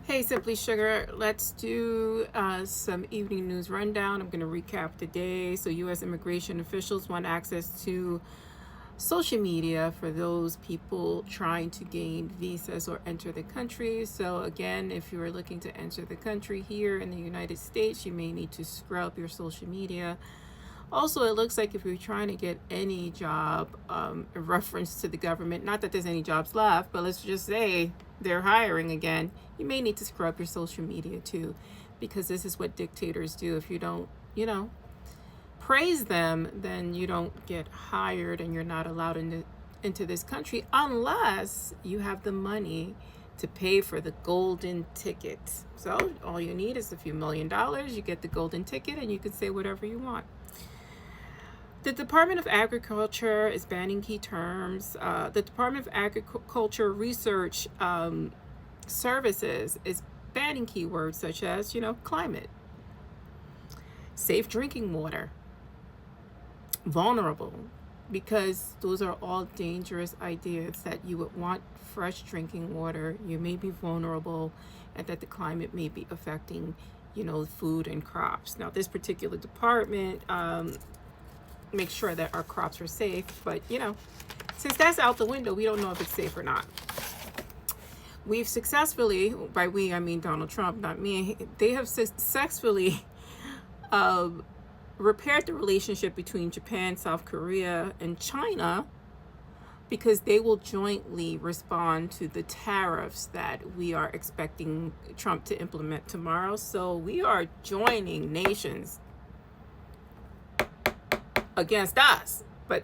Hey, Simply Sugar, let's do some evening news rundown. I'm going to recap the day. So, U.S. immigration officials want access to social media for those people trying to gain visas or enter the country. So, again, if you are looking to enter the country here in the United States, you may need to scrub your social media. Also, it looks like if you're trying to get any job in reference to the government, not that there's any jobs left, but let's just say they're hiring again, you may need to scrub your social media too, because this is what dictators do. If you don't, praise them, then you don't get hired and you're not allowed into this country unless you have the money to pay for the golden ticket. So all you need is a few $1,000,000. You get the golden ticket and you can say whatever you want. The Department of Agriculture is banning key terms. The Department of Agriculture Research Services is banning keywords such as, climate, safe drinking water, vulnerable, because those are all dangerous ideas that you would want fresh drinking water, you may be vulnerable, and that the climate may be affecting, food and crops. Now, this particular department make sure that our crops are safe, but since that's out the window, we don't know if it's safe or not. We've successfully, by we I mean Donald Trump, not me, they have successfully repaired the relationship between Japan, South Korea, and China, because they will jointly respond to the tariffs that we are expecting Trump to implement tomorrow. So we are joining nations against us, but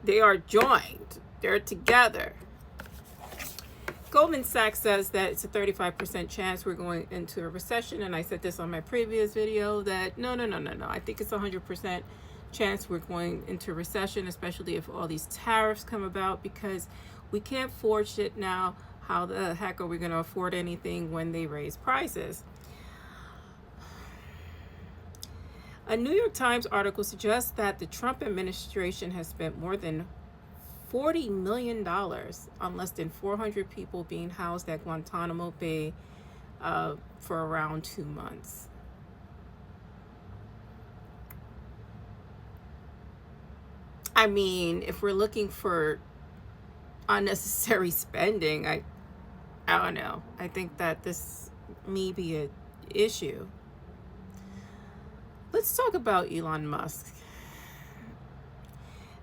they are joined. They're together. Goldman Sachs says that it's a 35% chance we're going into a recession, and I said this on my previous video that no. I think it's 100% chance we're going into recession, especially if all these tariffs come about, because we can't forge it now. How the heck are we going to afford anything when they raise prices? A New York Times article suggests that the Trump administration has spent more than $40 million on less than 400 people being housed at Guantanamo Bay for around 2 months. I mean, if we're looking for unnecessary spending, I don't know. I think that this may be an issue. Let's talk about Elon Musk.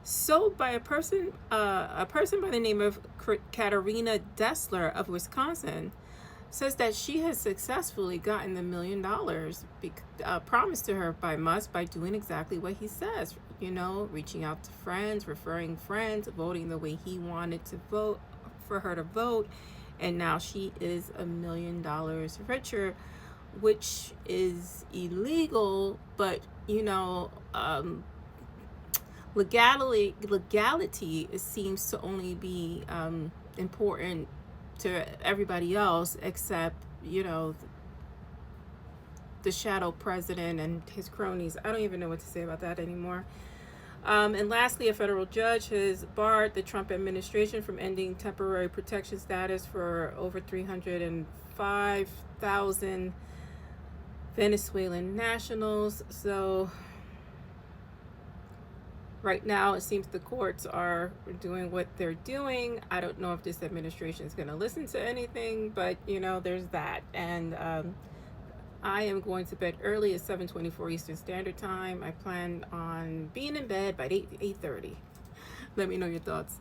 So, by a person by the name of Katarina Dessler of Wisconsin, says that she has successfully gotten the $1 million promised to her by Musk by doing exactly what he says. Reaching out to friends, referring friends, voting the way he wanted to vote for her to vote, and now she is $1 million richer, which is illegal, but legality seems to only be important to everybody else except the shadow president and his cronies. I don't even know what to say about that anymore. And lastly, a federal judge has barred the Trump administration from ending temporary protection status for over 305,000 Venezuelan nationals. So right now, it seems the courts are doing what they're doing. I don't know if this administration is going to listen to anything, but there's that. And I am going to bed early at 7:24 Eastern Standard Time. I plan on being in bed by 8:30. Let me know your thoughts.